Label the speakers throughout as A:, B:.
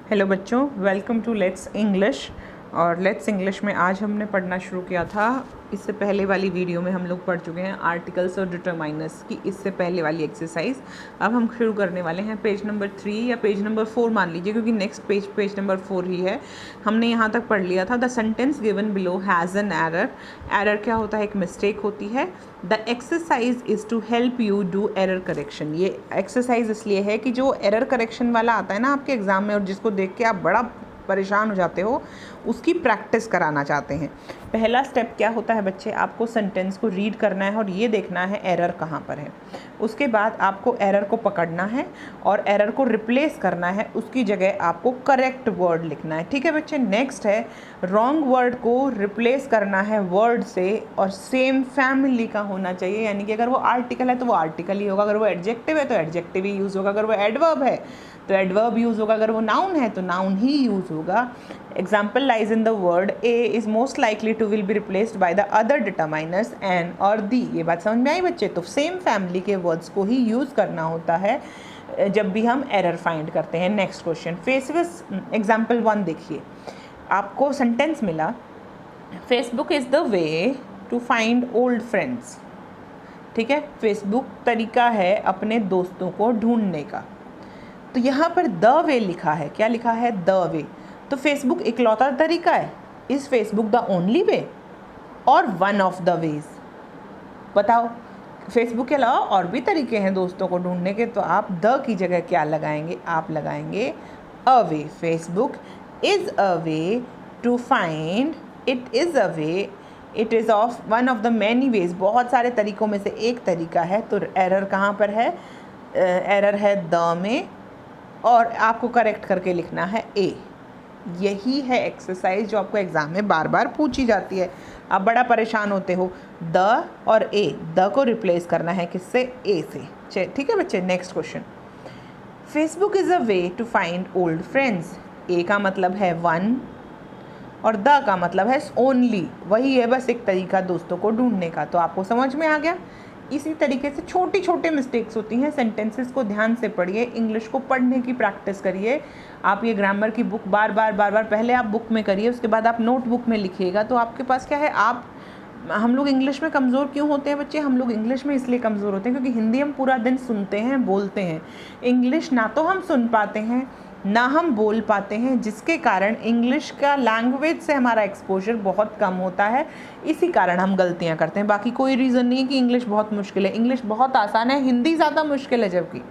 A: Hello बच्चों, welcome to let's English. और let's English में आज हमने पढ़ना शुरू किया था। इससे पहले वाली वीडियो में हम लोग पढ़ चुके हैं आर्टिकल्स और डिटरमाइनर्स की, इससे पहले वाली एक्सरसाइज। अब हम शुरू करने वाले हैं पेज नंबर 3 या पेज नंबर 4 मान लीजिए, क्योंकि नेक्स्ट पेज नंबर 4 ही है। हमने यहाँ तक पढ़ लिया था। The sentence given below has an error. Error क्या होता है? एक मिस्टेक होती है। The exercise is to help you do error correction. ये एक्सरसाइज इसलिए है कि जो एरर करेक्शन वाला आता है ना आपके एग्ज़ाम में, और जिसको देख के आप बड़ा परेशान हो जाते हो, उसकी प्रैक्टिस कराना चाहते हैं। पहला स्टेप क्या होता है बच्चे? आपको सेंटेंस को रीड करना है और ये देखना है एरर कहाँ पर है। उसके बाद आपको एरर को पकड़ना है और एरर को रिप्लेस करना है। उसकी जगह आपको करेक्ट वर्ड लिखना है। ठीक है बच्चे। नेक्स्ट है रॉन्ग वर्ड को रिप्लेस करना है वर्ड से, और सेम फैमिली का होना चाहिए। यानी कि अगर वो आर्टिकल है तो वो आर्टिकल ही होगा, अगर वो एडजेक्टिव है तो एडजेक्टिव ही यूज़ होगा, अगर वो एडवर्ब है तो एडवर्ब यूज़ होगा, अगर वो नाउन है तो नाउन ही यूज़ होगा। Example lies in the word a is most likely to will be replaced by the other determiners an और दी। ये बात समझ में आई बच्चे? तो सेम फैमिली के वर्ड्स को ही यूज़ करना होता है जब भी हम एरर फाइंड करते हैं। नेक्स्ट क्वेश्चन, फेसबुक एग्जाम्पल 1 देखिए। आपको सेंटेंस मिला, Facebook is the way to find old friends. ठीक है, फेसबुक तरीका है अपने दोस्तों को ढूंढने का। तो यहाँ पर द वे लिखा है। क्या लिखा है? The way. तो फेसबुक इकलौता तरीका है? Is Facebook the only way और वन ऑफ द वेज? बताओ, फेसबुक के अलावा और भी तरीके हैं दोस्तों को ढूंढने के, तो आप द की जगह क्या लगाएंगे? आप लगाएंगे a way. Facebook is a way to find, it is a way, it is of one of the many ways. बहुत सारे तरीकों में से एक तरीका है। तो एरर कहाँ पर है? एरर है द में, और आपको करेक्ट करके लिखना है ए। यही है एक्सरसाइज जो आपको एग्ज़ाम में बार बार पूछी जाती है। आप बड़ा परेशान होते हो। द और ए, द को रिप्लेस करना है किससे? ए से। ठीक है बच्चे। Next question, Facebook is a way to find old friends. A का मतलब है वन और द का मतलब है ओनली। वही है बस एक तरीका दोस्तों को ढूंढने का। तो आपको समझ में आ गया। इसी तरीके से छोटी छोटी मिस्टेक्स होती हैं। सेंटेंसेस को ध्यान से पढ़िए, इंग्लिश को पढ़ने की प्रैक्टिस करिए। आप ये ग्रामर की बुक बार बार पहले आप बुक में करिए, उसके बाद आप नोटबुक में लिखिएगा। तो आपके पास क्या है, हम लोग इंग्लिश में कमज़ोर क्यों होते हैं बच्चे? हम लोग इंग्लिश में इसलिए कमज़ोर होते हैं क्योंकि हिंदी हम पूरा दिन सुनते हैं, बोलते हैं। इंग्लिश ना तो हम सुन पाते हैं ना हम बोल पाते हैं, जिसके कारण इंग्लिश का लैंग्वेज से हमारा एक्सपोजर बहुत कम होता है। इसी कारण हम गलतियां करते हैं। बाकी कोई रीज़न नहीं कि इंग्लिश बहुत मुश्किल है। इंग्लिश बहुत आसान है, हिंदी ज़्यादा मुश्किल है जबकि।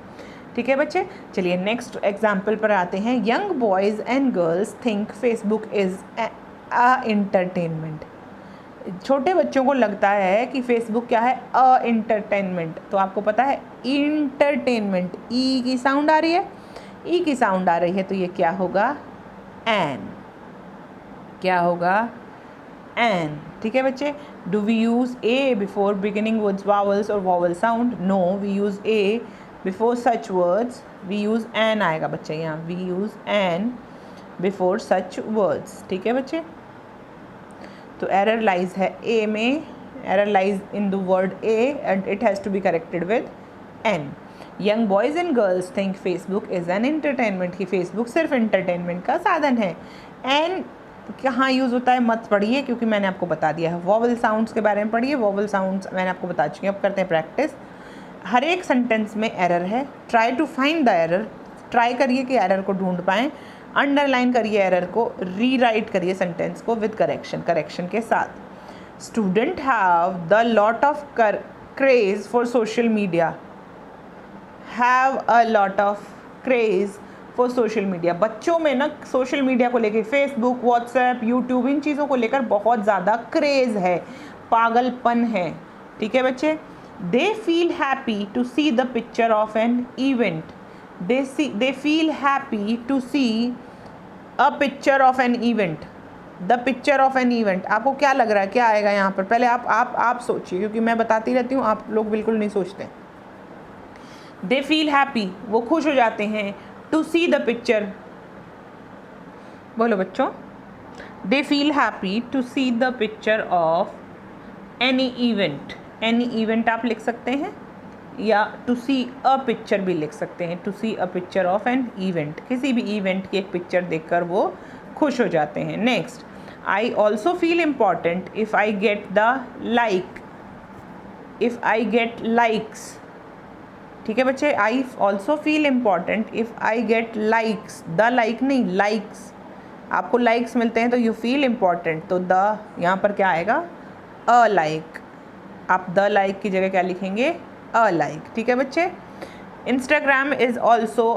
A: ठीक है बच्चे। चलिए नेक्स्ट एग्जाम्पल पर आते हैं। Young boys and girls think Facebook is a entertainment. छोटे बच्चों को लगता है कि फेसबुक क्या है? A entertainment. तो आपको पता है इंटरटेनमेंट, ई की साउंड आ रही है, ई की साउंड आ रही है, तो ये क्या होगा? एन। क्या होगा? एन। ठीक है बच्चे। Do we use a before beginning words vowels और vowel sound? No, we use a before such words. We use an आएगा बच्चे यहाँ। We use an before such words. ठीक है बच्चे। तो एरर लाइज है ए में, error lies in the word a and it has to be corrected with an. Young boys and girls think Facebook is an entertainment, कि Facebook सिर्फ entertainment का साधन है। एन कहाँ यूज़ होता है मत पढ़िए, क्योंकि मैंने आपको बता दिया है। वॉवल साउंड्स के बारे में पढ़िए। वॉवल साउंड्स मैंने आपको बता चुकी हूँ। अब करते हैं प्रैक्टिस। हर एक सेंटेंस में एरर है। Try to find the error. Try करिए कि एरर को ढूंढ पाएँ। अंडरलाइन करिए एरर को, रीराइट करिए सेंटेंस को विद करेक्शन के साथ। Student have the lot of craze for social media. Have a lot of craze for social media. बच्चों में ना सोशल मीडिया को लेकर, फेसबुक, व्हाट्सएप, यूट्यूब, इन चीज़ों को लेकर बहुत ज़्यादा क्रेज़ है, पागलपन है। ठीक है बच्चे। They feel happy to see the picture of an event. They feel happy to see a picture of an event. The picture of an event. आपको क्या लग रहा है, क्या आएगा यहाँ पर? पहले आप सोचिए, क्योंकि मैं बताती रहती हूँ, आप लोग बिल्कुल नहीं सोचते। दे फील हैप्पी, वो खुश हो जाते हैं। टू सी द पिक्चर, बोलो बच्चों। They feel happy to see the picture of any event. Any event आप लिख सकते हैं। या टू सी अ पिक्चर भी लिख सकते हैं, to see a picture of an event, किसी भी इवेंट की एक पिक्चर देखकर वो खुश हो जाते हैं। Next, I also feel important if I get the like, if I get likes, ठीक है बच्चे, I also feel important if I get likes, the like नहीं, लाइक्स, आपको लाइक्स मिलते हैं तो यू फील इम्पॉर्टेंट, तो द यहाँ पर क्या आएगा, अ लाइक, आप द लाइक की जगह क्या लिखेंगे, अ लाइक, ठीक है बच्चे। Instagram is also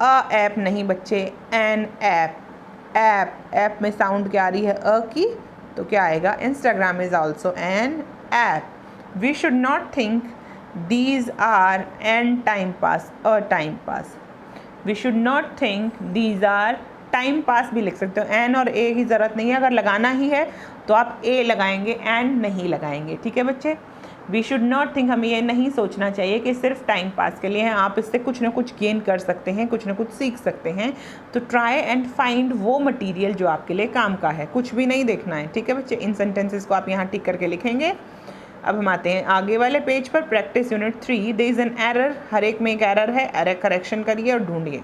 A: a app, नहीं बच्चे, एन ऐप, ऐप में साउंड क्या आ रही है, अ की, तो क्या आएगा, Instagram is also an app. We should not think these are an time pass, a time pass, we should not think these are time pass भी लिख सकते हो, एन और ए की ज़रूरत नहीं है, अगर लगाना ही है तो आप ए लगाएंगे, एन नहीं लगाएंगे, ठीक है बच्चे। वी शुड नॉट थिंक, हमें ये नहीं सोचना चाहिए कि सिर्फ टाइम पास के लिए है, आप इससे कुछ ना कुछ गेन कर सकते हैं, कुछ ना कुछ सीख सकते हैं, तो ट्राई एंड फाइंड वो मटीरियल जो आपके लिए काम का है, कुछ भी नहीं देखना है, ठीक है बच्चे। इन सेंटेंसेस को आप यहाँ टिक करके लिखेंगे। अब हम आते हैं आगे वाले पेज पर, practice unit 3, there is an error, हर एक में एक एरर है, एरर करेक्शन करिए और ढूंढिए।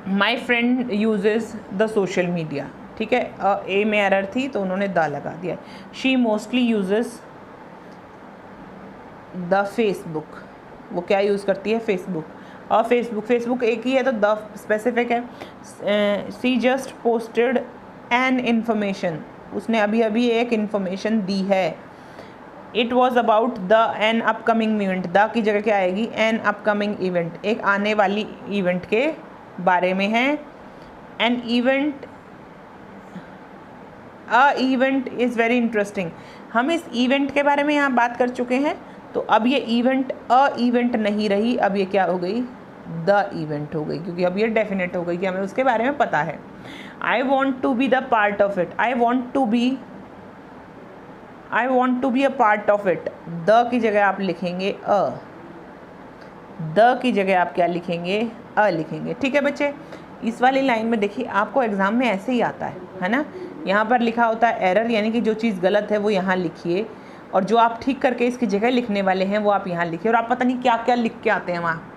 A: My friend uses the social media, ठीक है, ए में एरर थी तो उन्होंने द लगा दिया। She mostly uses the Facebook, वो क्या यूज़ करती है, फेसबुक, और फेसबुक एक ही है तो द स्पेसिफिक है। सी जस्ट पोस्टेड एन इन्फॉर्मेशन, उसने अभी अभी एक इन्फॉर्मेशन दी है। It was about the an upcoming event, the की जगह क्या आएगी, एन अपकमिंग इवेंट, एक आने वाली इवेंट के बारे में है। An event, a event is very interesting, हम इस इवेंट के बारे में यहाँ बात कर चुके हैं, तो अब ये इवेंट अ इवेंट नहीं रही, अब ये क्या हो गई, द इवेंट हो गई, क्योंकि अब ये डेफिनेट हो गई कि हमें उसके बारे में पता है। I want to be the part of it, I want to be a part of it, the की जगह आप लिखेंगे अ, द की जगह आप क्या लिखेंगे, अ लिखेंगे, ठीक है बच्चे। इस वाली लाइन में देखिए आपको एग्ज़ाम में ऐसे ही आता है ना, यहाँ पर लिखा होता है एरर, यानी कि जो चीज़ गलत है वो यहाँ लिखिए, और जो आप ठीक करके इसकी जगह लिखने वाले हैं वो आप यहाँ लिखिए, और आप पता नहीं क्या क्या लिख के आते हैं वहाँ,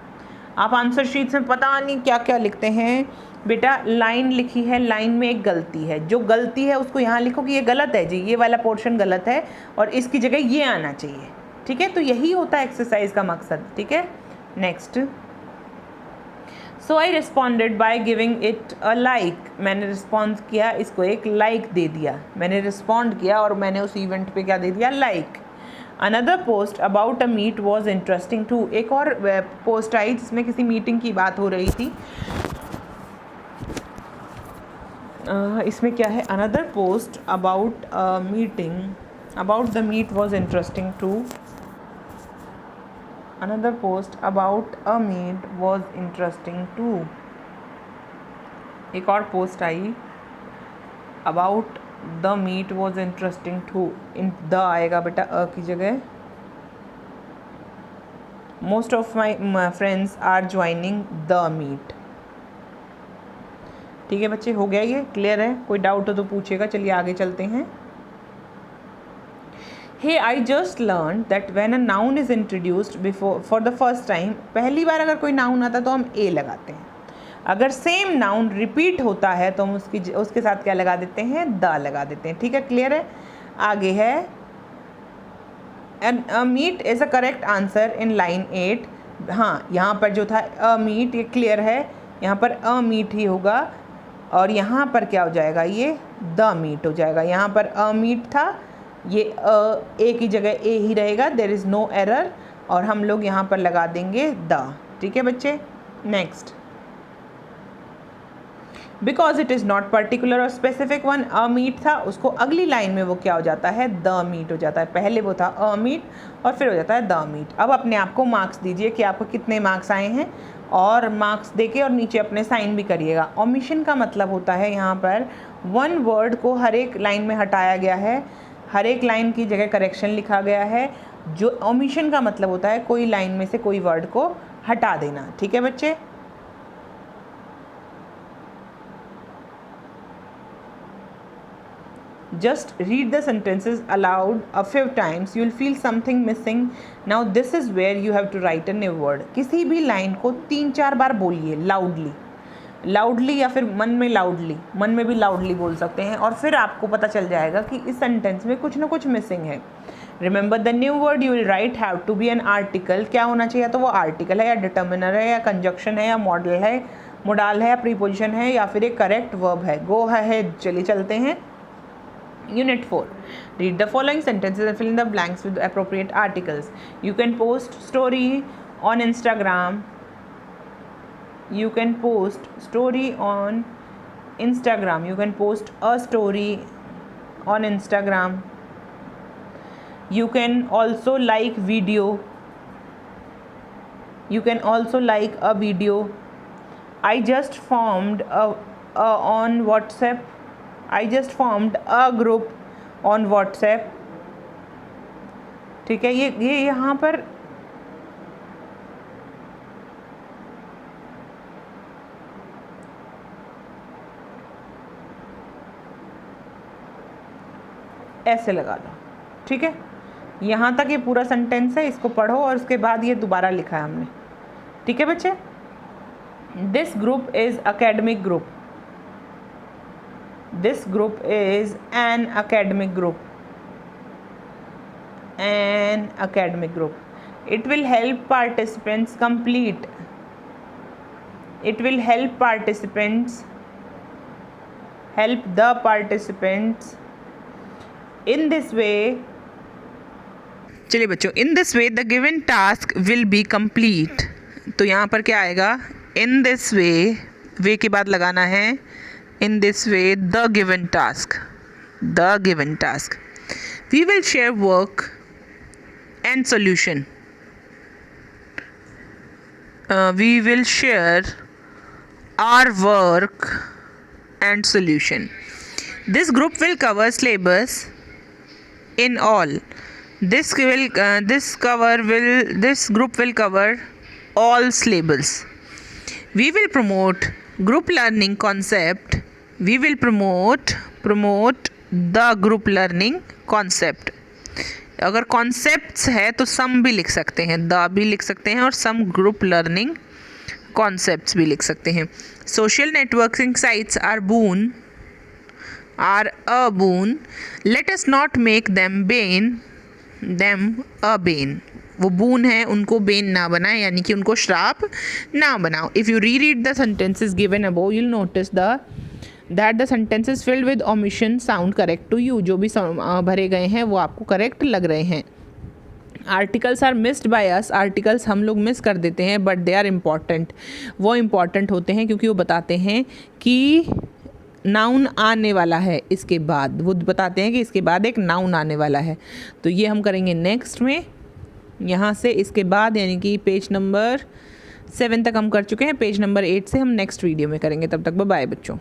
A: आप आंसर शीट्स में पता नहीं क्या क्या लिखते हैं। बेटा लाइन लिखी है, लाइन में एक गलती है, जो गलती है उसको यहाँ लिखो कि ये गलत है जी, ये वाला पोर्शन गलत है और इसकी जगह ये आना चाहिए, ठीक है। तो यही होता है एक्सरसाइज का मकसद, ठीक है। Next, so I responded by giving it a like, मैंने रिस्पॉन्स किया, इसको एक लाइक दे दिया, मैंने रिस्पॉन्ड किया और मैंने उस इवेंट पे क्या दे दिया, like. Another post about a meet was interesting too, एक और पोस्ट आई जिसमें किसी मीटिंग की बात हो रही थी। इसमें क्या है, another post about a meeting, about the meet was interesting too, another post about a meet was interesting too, एक और post I about the meet was interesting too, in the आएगा बेटा अ की जगह। Most of my friends are joining the meet, ठीक है बच्चे, हो गया, ये क्लियर है, कोई डाउट हो तो पूछेगा। चलिए आगे चलते हैं। Hey I just learn that when a noun is introduced before for the first time, पहली बार अगर कोई नाउन आता तो हम ए लगाते हैं, अगर सेम नाउन रिपीट होता है तो हम उसके साथ क्या लगा देते हैं, द लगा देते हैं, ठीक है, क्लियर है। आगे है, and a meat is a correct answer in line 8, हाँ यहाँ पर जो था अ मीट, ये क्लियर है, यहाँ पर अ मीट ही होगा, और यहाँ पर क्या हो जाएगा, ये द मीट हो जाएगा, यहाँ पर अ मीट था, ये ए की जगह ए ही रहेगा, देयर इज़ नो एरर, और हम लोग यहाँ पर लगा देंगे द, ठीक है बच्चे। Next, because it is not particular और स्पेसिफिक वन, अ मीट था, उसको अगली लाइन में वो क्या हो जाता है, द मीट हो जाता है, पहले वो था अ मीट और फिर हो जाता है द मीट। अब अपने आप को मार्क्स दीजिए कि आपको कितने मार्क्स आए हैं, और मार्क्स देके और नीचे अपने साइन भी करिएगा। ओमिशन का मतलब होता है यहाँ पर वन वर्ड को हर एक लाइन में हटाया गया है, हर एक लाइन की जगह करेक्शन लिखा गया है। जो ओमिशन का मतलब होता है कोई लाइन में से कोई वर्ड को हटा देना, ठीक है बच्चे। Just read the sentences aloud a few times. You'll feel something missing. Now this is where you have to write a new word. किसी भी लाइन को 3-4 बार बोलिए लाउडली या फिर मन में भी लाउडली बोल सकते हैं, और फिर आपको पता चल जाएगा कि इस सेंटेंस में कुछ ना कुछ मिसिंग है. Remember the new word you will write have to be an article. क्या होना चाहिए? तो वो आर्टिकल है या डिटर्मिनर है या कंजक्शन है या मॉडल है, मोडाल है या प्रीपोजिशन है या फिर एक करेक्ट वर्ब है. गो अहेड, चलिए चलते हैं. Unit 4. Read the following sentences and fill in the blanks with appropriate articles. You can post story on Instagram. You can post story on Instagram. You can post a story on Instagram. You can also like video. You can also like a video. I just formed on WhatsApp. I just formed a group on WhatsApp. ठीक है, ये यहाँ पर ऐसे लगा दो. ठीक है, यहाँ तक ये पूरा सेंटेंस है, इसको पढ़ो और उसके बाद ये दोबारा लिखा है हमने. ठीक है बच्चे. This group is academic group. This group is an academic group. An academic group. It will help participants complete. It will help participants. Help the participants. In this way. चलिए बच्चों, in this way the given task will be complete. तो यहाँ पर क्या आएगा? In this way. वे के बाद लगाना है in this way the given task. We will share work and solution. We will share our work and solution. This group will cover syllabus in all. This group will cover all syllables. We will promote group learning concept. We will promote the group learning concept. अगर concepts है तो some भी लिख सकते हैं, the भी लिख सकते हैं और some group learning concepts भी लिख सकते हैं. Social networking sites are a boon. Let us not make them a bane. वो बून है, उनको बेन ना बनाए, यानी कि उनको श्राप ना बनाओ. If you read the sentences given above you'll notice that the sentences filled with omission sound correct to you. जो भी भरे गए हैं वो आपको करेक्ट लग रहे हैं. Articles are missed by us. Articles हम लोग मिस कर देते हैं, बट दे आर इम्पॉर्टेंट. वो इम्पॉर्टेंट होते हैं क्योंकि वो बताते हैं कि नाउन आने वाला है इसके बाद. वो बताते हैं कि इसके बाद एक नाउन आने वाला है. तो ये हम करेंगे नेक्स्ट में. यहाँ से इसके बाद यानी कि पेज नंबर 7 तक हम कर चुके हैं. पेज नंबर 8 से हम नेक्स्ट वीडियो में करेंगे. तब तक बाय बच्चों.